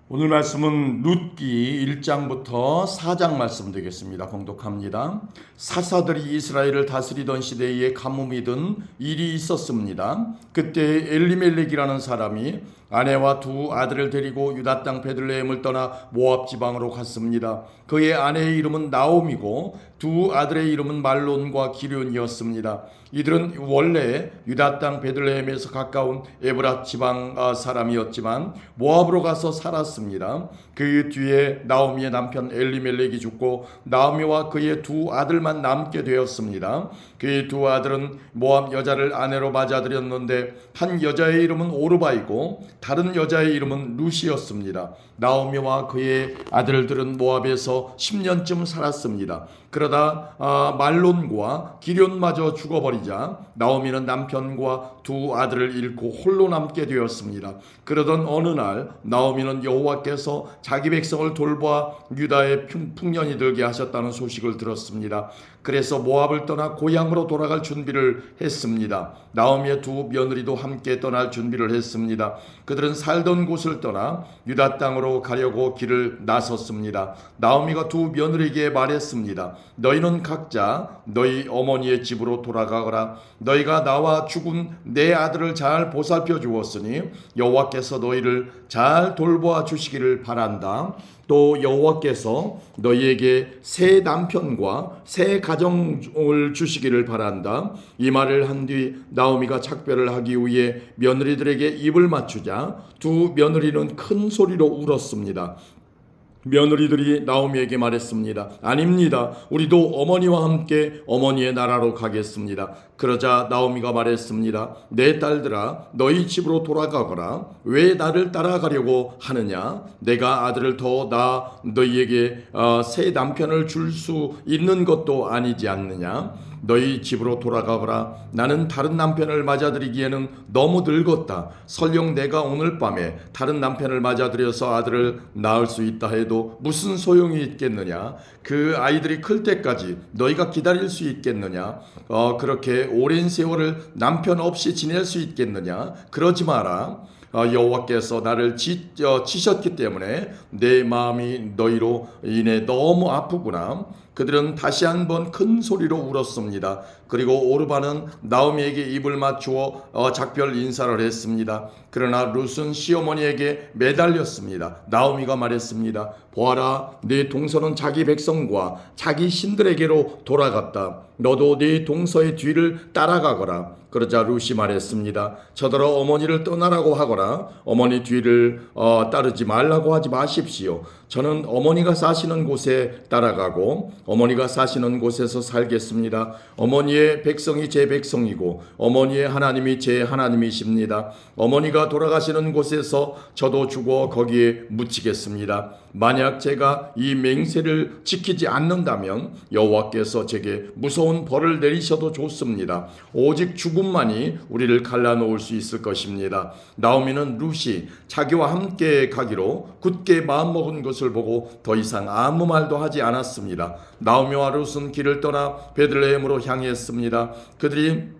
오늘 말씀은 룻기 1장부터 4장 말씀 되겠습니다. 봉독합니다. 사사들이 이스라엘을 다스리던 시대에 가뭄이 든 일이 있었습니다. 그때 엘리멜렉이라는 사람이 아내와 두 아들을 데리고 유다 땅 베들레헴을 떠나 모압 지방으로 갔습니다. 그의 아내의 이름은 나옴이고 두 아들의 이름은 말론과 기륜이었습니다. 이들은 원래 유다 땅 베들레헴에서 가까운 에브라 지방 사람이었지만 모압으로 가서 살았습니다. 그 뒤에 나오미의 남편 엘리멜렉이 죽고 나오미와 그의 두 아들만 남게 되었습니다. 그의 두 아들은 모압 여자를 아내로 맞아들였는데 한 여자의 이름은 오르바이고 다른 여자의 이름은 룻이었습니다. 나오미와 그의 아들들은 모압에서 10년쯤 살았습니다. 그러다 말론과 기럨마저 죽어버리자 나오미는 남편과 두 아들을 잃고 홀로 남게 되었습니다. 그러던 어느 날 나오미는 여호와께서 자기 백성을 돌보아 유다에 풍년이 들게 하셨다는 소식을 들었습니다. 그래서 모압을 떠나 고향으로 돌아갈 준비를 했습니다. 나오미의 두 며느리도 함께 떠날 준비를 했습니다. 그들은 살던 곳을 떠나 유다 땅으로 가려고 길을 나섰습니다. 나오미가 두 며느리에게 말했습니다. 너희는 각자 너희 어머니의 집으로 돌아가거라. 너희가 나와 죽은 내 아들을 잘 보살펴 주었으니 여호와께서 너희를 잘 돌보아 주시기를 바란다. 또 여호와께서 너희에게 새 남편과 새 가정을 주시기를 바란다. 이 말을 한 뒤 나오미가 작별을 하기 위해 며느리들에게 입을 맞추자 두 며느리는 큰 소리로 울었습니다. 며느리들이 나오미에게 말했습니다. 아닙니다. 우리도 어머니와 함께 어머니의 나라로 가겠습니다. 그러자 나오미가 말했습니다. 내 딸들아, 너희 집으로 돌아가거라. 왜 나를 따라가려고 하느냐? 내가 아들을 더 너희에게 새 남편을 줄 수 있는 것도 아니지 않느냐? 너희 집으로 돌아가거라. 나는 다른 남편을 맞아들이기에는 너무 늙었다. 설령 내가 오늘 밤에 다른 남편을 맞아들여서 아들을 낳을 수 있다 해도 무슨 소용이 있겠느냐? 그 아이들이 클 때까지 너희가 기다릴 수 있겠느냐? 그렇게 오랜 세월을 남편 없이 지낼 수 있겠느냐? 그러지 마라. 여호와께서 나를 치셨기 때문에 내 마음이 너희로 인해 너무 아프구나. 그들은 다시 한번 큰 소리로 울었습니다. 그리고 오르바는 나오미에게 입을 맞추어 작별 인사를 했습니다. 그러나 룻은 시어머니에게 매달렸습니다. 나오미가 말했습니다. 보아라, 네 동서는 자기 백성과 자기 신들에게로 돌아갔다. 너도 네 동서의 뒤를 따라가거라. 그러자 룻이 말했습니다. 저더러 어머니를 떠나라고 하거나 어머니 뒤를 따르지 말라고 하지 마십시오. 저는 어머니가 사시는 곳에 따라가고 어머니가 사시는 곳에서 살겠습니다. 어머니의 백성이 제 백성이고 어머니의 하나님이 제 하나님이십니다. 어머니가 돌아가시는 곳에서 저도 죽어 거기에 묻히겠습니다. 만약 제가 이 맹세를 지키지 않는다면 여호와께서 제게 무서운 벌을 내리셔도 좋습니다. 오직 죽음만이 우리를 갈라놓을 수 있을 것입니다. 나오미는 룻이 자기와 함께 가기로 굳게 마음먹은 것을 보고 더 이상 아무 말도 하지 않았습니다. 나오미와 룻은 길을 떠나 베들레헴으로 향했습니다. 그들이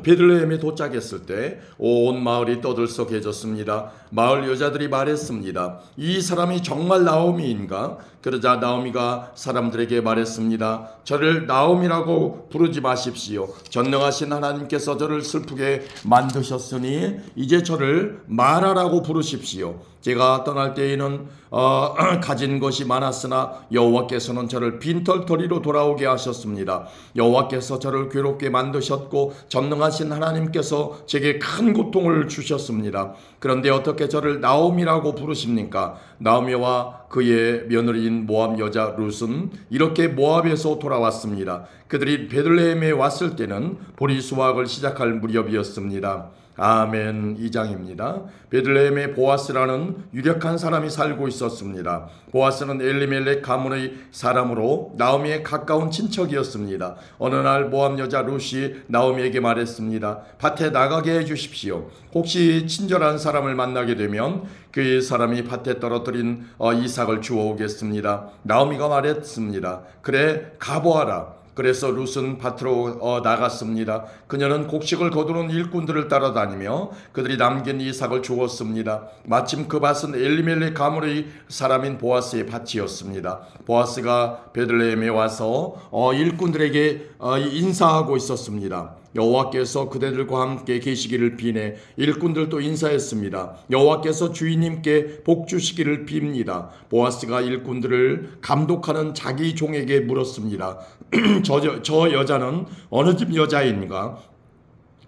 베들레헴에 도착했을 때 온 마을이 떠들썩해졌습니다. 마을 여자들이 말했습니다. 이 사람이 정말 나오미인가? 그러자 나오미가 사람들에게 말했습니다. 저를 나오미라고 부르지 마십시오. 전능하신 하나님께서 저를 슬프게 만드셨으니 이제 저를 마라라고 부르십시오. 제가 떠날 때에는 가진 것이 많았으나 여호와께서는 저를 빈털터리로 돌아오게 하셨습니다. 여호와께서 저를 괴롭게 만드셨고 전능하신 하나님께서 제게 큰 고통을 주셨습니다. 그런데 어떻게 저를 나오미라고 부르십니까? 나오미와 그의 며느리인 모압 여자 룻은 이렇게 모압에서 돌아왔습니다. 그들이 베들레헴에 왔을 때는 보리 수확을 시작할 무렵이었습니다. 아멘. 2장입니다. 베들레헴에 보아스라는 유력한 사람이 살고 있었습니다. 보아스는 엘리멜렉 가문의 사람으로 나오미의 가까운 친척이었습니다. 어느 날 모압 여자 룻이 나오미에게 말했습니다. 밭에 나가게 해주십시오. 혹시 친절한 사람을 만나게 되면 그 사람이 밭에 떨어뜨린 이삭을 주워오겠습니다. 나오미가 말했습니다. 그래, 가보아라. 그래서 룻은 밭으로 나갔습니다. 그녀는 곡식을 거두는 일꾼들을 따라다니며 그들이 남긴 이삭을 주었습니다. 마침 그 밭은 엘리멜렉 가문의 사람인 보아스의 밭이었습니다. 보아스가 베들레헴에 와서 일꾼들에게 인사하고 있었습니다. 여호와께서 그대들과 함께 계시기를 비네. 일꾼들도 인사했습니다. 여호와께서 주인님께 복 주시기를 빕니다. 보아스가 일꾼들을 감독하는 자기 종에게 물었습니다. 저 여자는 어느 집 여자인가?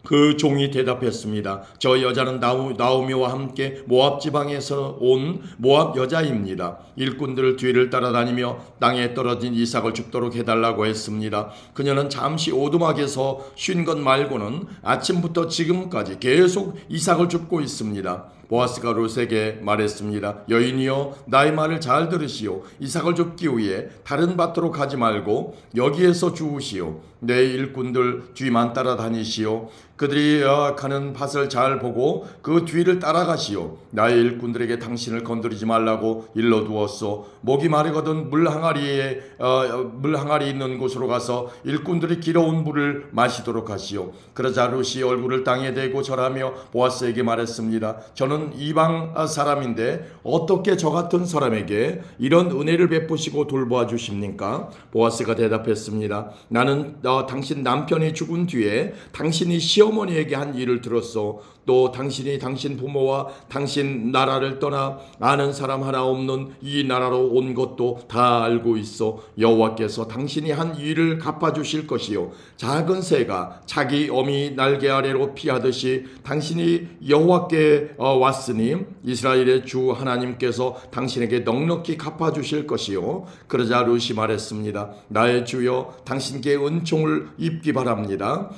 그 종이 대답했습니다. 저 여자는 나오미와 함께 모압 지방에서 온 모압 여자입니다. 일꾼들 뒤를 따라다니며 땅에 떨어진 이삭을 줍도록 해달라고 했습니다. 그녀는 잠시 오두막에서 쉰 것 말고는 아침부터 지금까지 계속 이삭을 줍고 있습니다. 보아스가 룻에게 말했습니다. 여인이여, 나의 말을 잘 들으시오. 이삭을 줍기 위해 다른 밭으로 가지 말고 여기에서 주우시오. 내 일꾼들 뒤만 따라다니시오. 그들이 가는 밭을 잘 보고 그 뒤를 따라가시오. 나의 일꾼들에게 당신을 건드리지 말라고 일러두었소. 목이 마르거든 물 항아리 있는 곳으로 가서 일꾼들이 길어온 물을 마시도록 하시오. 그러자 룻이 얼굴을 땅에 대고 절하며 보아스에게 말했습니다. 저는 이방 사람인데 어떻게 저 같은 사람에게 이런 은혜를 베푸시고 돌보아 주십니까? 보아스가 대답했습니다. 나는 당신 남편이 죽은 뒤에 당신이 시어머니에게 한 일을 들었소. 또 당신이 당신 부모와 당신 나라를 떠나 아는 사람 하나 없는 이 나라로 온 것도 다 알고 있어. 여호와께서 당신이 한 일을 갚아주실 것이요, 작은 새가 자기 어미 날개 아래로 피하듯이 당신이 여호와께 왔으니 이스라엘의 주 하나님께서 당신에게 넉넉히 갚아주실 것이요. 그러자 룻이 말했습니다. 나의 주여, 당신께 은총을 입기 바랍니다.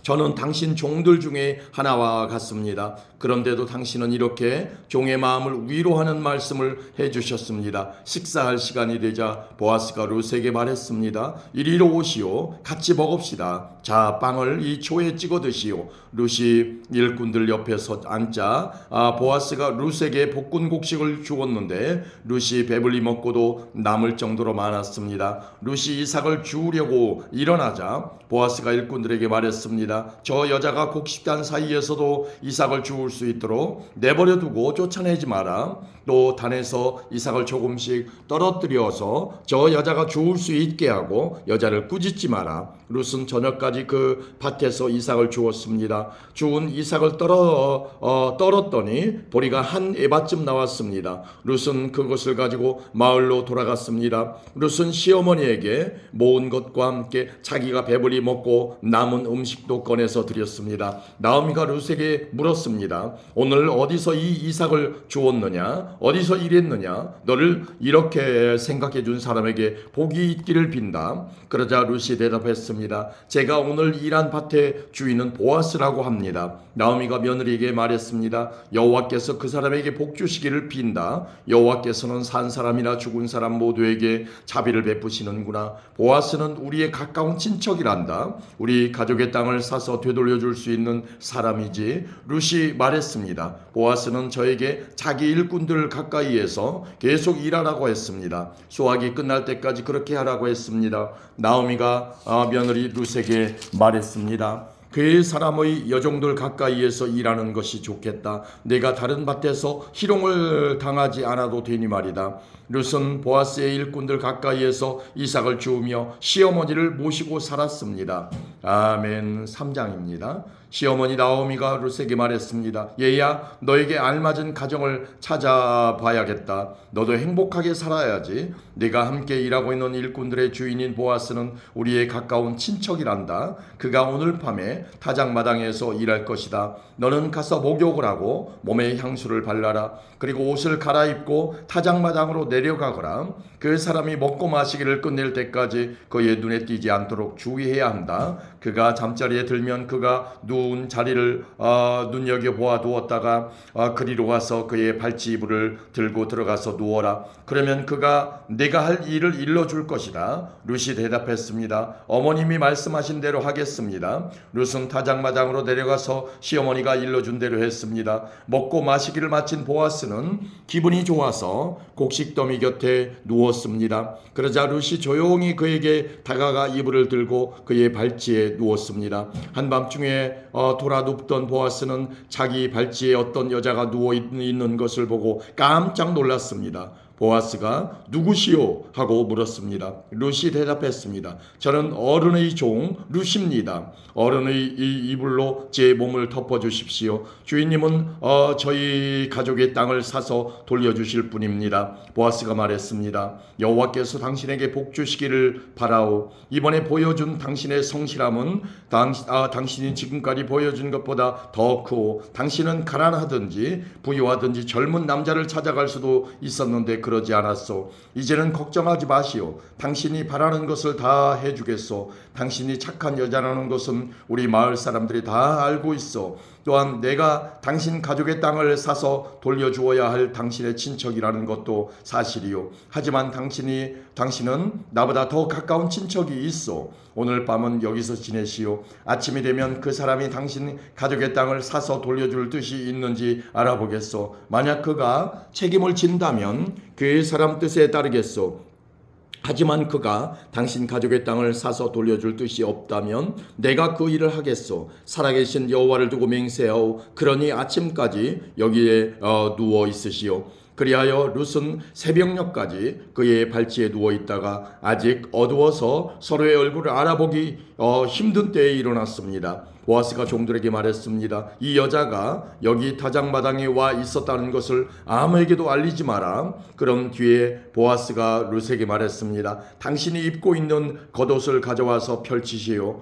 저는 당신 종들 중에 하나와 같습니다. 그런데도 당신은 이렇게 종의 마음을 위로하는 말씀을 해주셨습니다. 식사할 시간이 되자 보아스가 룻에게 말했습니다. 이리로 오시오. 같이 먹읍시다. 자, 빵을 이 초에 찍어 드시오. 룻이 일꾼들 옆에서 앉자 보아스가 룻에게 볶은 곡식을 주었는데 룻이 배불리 먹고도 남을 정도로 많았습니다. 룻이 이삭을 주우려고 일어나자 보아스가 일꾼들에게 말했습니다. 저 여자가 곡식단 사이에서도 이삭을 주울 수 있도록 내버려 두고 쫓아내지 마라. 또 단에서 이삭을 조금씩 떨어뜨려서 저 여자가 주울 수 있게 하고 여자를 꾸짖지 마라. 룻은 저녁까지 그 밭에서 이삭을 주었습니다. 주운 이삭을 떨었더니 보리가 한 에바쯤 나왔습니다. 룻은 그것을 가지고 마을로 돌아갔습니다. 룻은 시어머니에게 모은 것과 함께 자기가 배불리 먹고 남은 음식도 꺼내서 드렸습니다. 나오미가 룻에게 물었습니다. 오늘 어디서 이 이삭을 주었느냐? 어디서 일했느냐? 너를 이렇게 생각해 준 사람에게 복이 있기를 빈다. 그러자 룻이 대답했습니다. 제가 오늘 일한 밭의 주인은 보아스라고 합니다. 나오미가 며느리에게 말했습니다. 여호와께서 그 사람에게 복 주시기를 빈다. 여호와께서는 산 사람이나 죽은 사람 모두에게 자비를 베푸시는구나. 보아스는 우리의 가까운 친척이란다. 우리 가족의 땅을 사서 되돌려줄 수 있는 사람이지. 룻이 말했습니다. 보아스는 저에게 자기 일꾼들 가까이에서 계속 일하라고 했습니다. 수확이 끝날 때까지 그렇게 하라고 했습니다. 나오미가 며느리 룻에게 말했습니다. 그 사람의 여종들 가까이에서 일하는 것이 좋겠다. 내가 다른 밭에서 희롱을 당하지 않아도 되니 말이다. 룻은 보아스의 일꾼들 가까이에서 이삭을 주우며 시어머니를 모시고 살았습니다. 아멘. 3장입니다. 시어머니 나오미가 룻에게 말했습니다. 얘야, 너에게 알맞은 가정을 찾아봐야겠다. 너도 행복하게 살아야지. 네가 함께 일하고 있는 일꾼들의 주인인 보아스는 우리의 가까운 친척이란다. 그가 오늘 밤에 타작마당에서 일할 것이다. 너는 가서 목욕을 하고 몸에 향수를 발라라. 그리고 옷을 갈아입고 타작마당으로 내려가거라. 그 사람이 먹고 마시기를 끝낼 때까지 그의 눈에 띄지 않도록 주의해야 한다. 그가 잠자리에 들면 그가 누워 어두운 자리를 눈여겨 보아 두었다가 그리로 가서 그의 발치이불을 들고 들어가서 누워라. 그러면 그가 내가 할 일을 일러줄 것이다. 룻이 대답했습니다. 어머님이 말씀하신 대로 하겠습니다. 룻은 타작마당으로 내려가서 시어머니가 일러준 대로 했습니다. 먹고 마시기를 마친 보아스는 기분이 좋아서 곡식더미 곁에 누웠습니다. 그러자 룻이 조용히 그에게 다가가 이불을 들고 그의 발치에 누웠습니다. 한밤중에 돌아 눕던 보아스는 자기 발치에 어떤 여자가 누워 있는 것을 보고 깜짝 놀랐습니다. 보아스가 누구시오? 하고 물었습니다. 룻이 대답했습니다. 저는 어른의 종 룻입니다. 어른의 이 이불로 제 몸을 덮어주십시오. 주인님은 저희 가족의 땅을 사서 돌려주실 분입니다. 보아스가 말했습니다. 여호와께서 당신에게 복 주시기를 바라오. 이번에 보여준 당신의 성실함은 당신이 지금까지 보여준 것보다 더 크오. 당신은 가난하든지 부유하든지 젊은 남자를 찾아갈 수도 있었는데 그러지 않았소. 이제는 걱정하지 마시오. 당신이 바라는 것을 다 해주겠소. 당신이 착한 여자라는 것은 우리 마을 사람들이 다 알고 있어. 또한 내가 당신 가족의 땅을 사서 돌려주어야 할 당신의 친척이라는 것도 사실이요. 하지만 당신은 나보다 더 가까운 친척이 있어. 오늘 밤은 여기서 지내시오. 아침이 되면 그 사람이 당신 가족의 땅을 사서 돌려줄 뜻이 있는지 알아보겠소. 만약 그가 책임을 진다면 그 사람 뜻에 따르겠소. 하지만 그가 당신 가족의 땅을 사서 돌려줄 뜻이 없다면 내가 그 일을 하겠소. 살아계신 여호와를 두고 맹세하오. 그러니 아침까지 여기에 누워 있으시오. 그리하여 룻은 새벽녘까지 그의 발치에 누워 있다가 아직 어두워서 서로의 얼굴을 알아보기 힘든 때에 일어났습니다. 보아스가 종들에게 말했습니다. 이 여자가 여기 타작마당에 와 있었다는 것을 아무에게도 알리지 마라. 그럼 뒤에 보아스가 룻에게 말했습니다. 당신이 입고 있는 겉옷을 가져와서 펼치시오.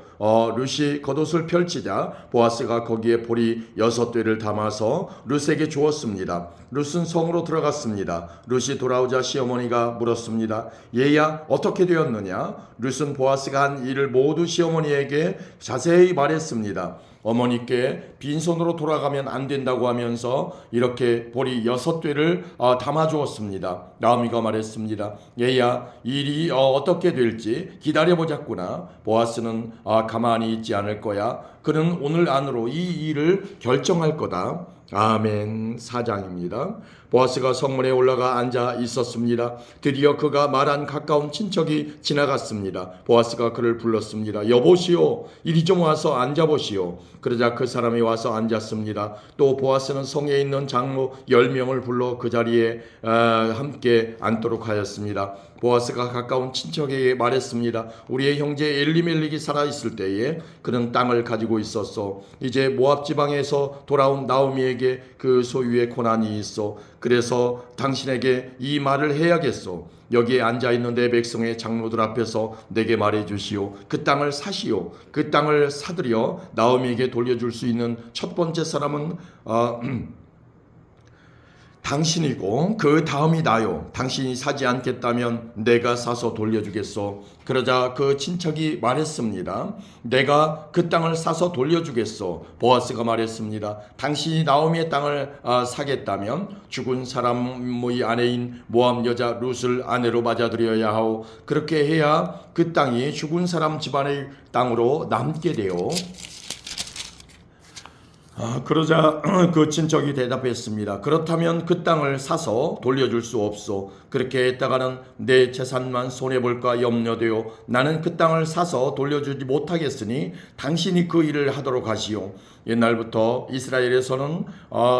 룻이 겉옷을 펼치자 보아스가 거기에 보리 6대를 담아서 룻에게 주었습니다. 룻은 성으로 들어갔습니다. 룻이 돌아오자 시어머니가 물었습니다. 얘야 어떻게 되었느냐? 룻은 보아스가 한 일을 모두 시어머니에게 자세히 말했습니다. 어머니께 빈손으로 돌아가면 안 된다고 하면서 이렇게 보리 6대를 담아주었습니다. 나오미가 말했습니다. 얘야 일이 어떻게 될지 기다려보자꾸나. 보아스는 가만히 있지 않을 거야. 그는 오늘 안으로 이 일을 결정할 거다. 아멘. 4장입니다. 보아스가 성문에 올라가 앉아 있었습니다. 드디어 그가 말한 가까운 친척이 지나갔습니다. 보아스가 그를 불렀습니다. 여보시오, 이리 좀 와서 앉아보시오. 그러자 그 사람이 와서 앉았습니다. 또 보아스는 성에 있는 장로 10명을 불러 그 자리에 함께 앉도록 하였습니다. 보아스가 가까운 친척에게 말했습니다. 우리의 형제 엘리멜렉이 살아있을 때에 그는 땅을 가지고 있었어. 이제 모압 지방에서 돌아온 나오미에게 그 소유의 고난이 있어. 그래서 당신에게 이 말을 해야겠소. 여기에 앉아있는 내 백성의 장로들 앞에서 내게 말해주시오. 그 땅을 사시오. 그 땅을 사들여 나오미에게 돌려줄 수 있는 첫 번째 사람은 당신이고 그 다음이 나요. 당신이 사지 않겠다면 내가 사서 돌려주겠소. 그러자 그 친척이 말했습니다. 내가 그 땅을 사서 돌려주겠소. 보아스가 말했습니다. 당신이 나오미의 땅을 사겠다면 죽은 사람의 아내인 모압 여자 룻을 아내로 맞아들여야 하오. 그렇게 해야 그 땅이 죽은 사람 집안의 땅으로 남게 돼요. 그러자 그 친척이 대답했습니다. 그렇다면 그 땅을 사서 돌려줄 수 없소. 그렇게 했다가는 내 재산만 손해볼까 염려되어 나는 그 땅을 사서 돌려주지 못하겠으니 당신이 그 일을 하도록 하시오. 옛날부터 이스라엘에서는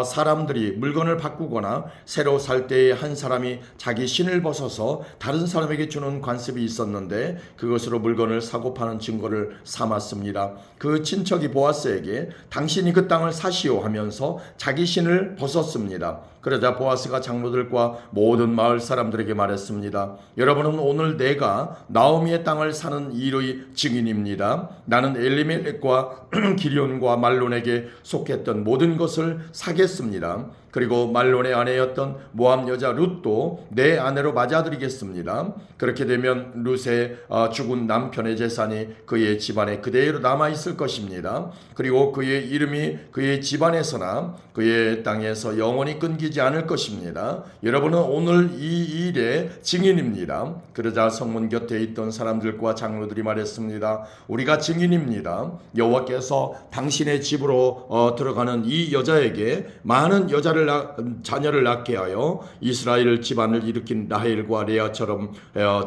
사람들이 물건을 바꾸거나 새로 살 때에 한 사람이 자기 신을 벗어서 다른 사람에게 주는 관습이 있었는데 그것으로 물건을 사고 파는 증거를 삼았습니다. 그 친척이 보아스에게 당신이 그 땅을 사시오 하면서 자기 신을 벗었습니다. 그러자 보아스가 장로들과 모든 마을 사람들에게 말했습니다. 여러분은 오늘 내가 나오미의 땅을 사는 일의 증인입니다. 나는 엘리멜렉과 기럐과 말론에게 속했던 모든 것을 사겠습니다. 그리고 말론의 아내였던 모압 여자 룻도 내 아내로 맞아들이겠습니다. 그렇게 되면 룻의 죽은 남편의 재산이 그의 집안에 그대로 남아있을 것입니다. 그리고 그의 이름이 그의 집안에서나 그의 땅에서 영원히 끊기지 않을 것입니다. 여러분은 오늘 이 일의 증인입니다. 그러자 성문 곁에 있던 사람들과 장로들이 말했습니다. 우리가 증인입니다. 여호와께서 당신의 집으로 들어가는 이 여자에게 많은 자녀를 낳게 하여 이스라엘 집안을 일으킨 라헬과 레아처럼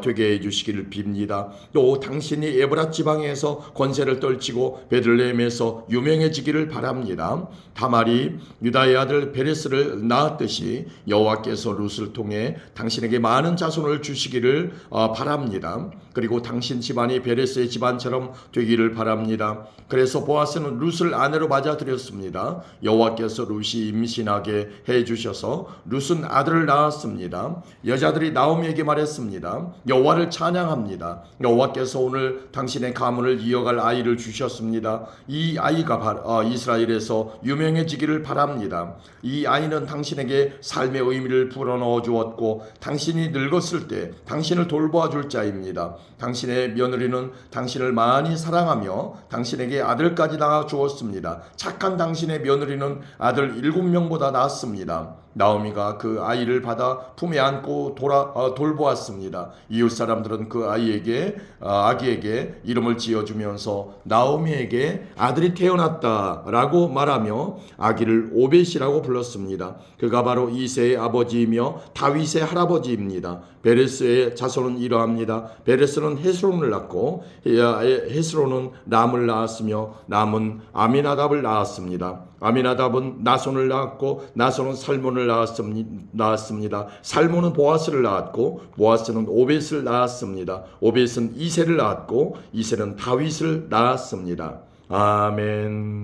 되게 해주시기를 빕니다. 또 당신이 에브라 지방에서 권세를 떨치고 베들레헴에서 유명해지기를 바랍니다. 다말이 유다의 아들 베레스를 낳았듯이 여호와께서 룻을 통해 당신에게 많은 자손을 주시기를 바랍니다. 그리고 당신 집안이 베레스의 집안처럼 되기를 바랍니다. 그래서 보아스는 룻을 아내로 맞아들였습니다. 여호와께서 룻이 임신하게 해주셔서 룻은 아들을 낳았습니다. 여자들이 나오미에게 말했습니다. 여호와를 찬양합니다. 여호와께서 오늘 당신의 가문을 이어갈 아이를 주셨습니다. 이 아이가 이스라엘에서 유명해지기를 바랍니다. 이 아이는 당신에게 삶의 의미를 불어넣어 주었고 당신이 늙었을 때 당신을 돌보아 줄 자입니다. 당신의 며느리는 당신을 많이 사랑하며 당신에게 아들까지 낳아 주었습니다. 착한 당신의 며느리는 아들 7명보다 낫습니다. 나오미가 그 아이를 받아 품에 안고 돌보았습니다. 이웃 사람들은 그 아기에게 이름을 지어주면서 나오미에게 아들이 태어났다라고 말하며 아기를 오벳이라고 불렀습니다. 그가 바로 이새의 아버지이며 다윗의 할아버지입니다. 베레스의 자손은 이러합니다. 베레스는 헤스론을 낳고 헤스론은 람을 낳았으며 람은 아미나답을 낳았습니다. 아미나답은 나손을 낳았고 나손은 살몬을 낳았습니다. 살몬은 보아스를 낳았고 보아스는 오벳을 낳았습니다. 오벳은 이새를 낳았고 이새는 다윗을 낳았습니다. 아멘.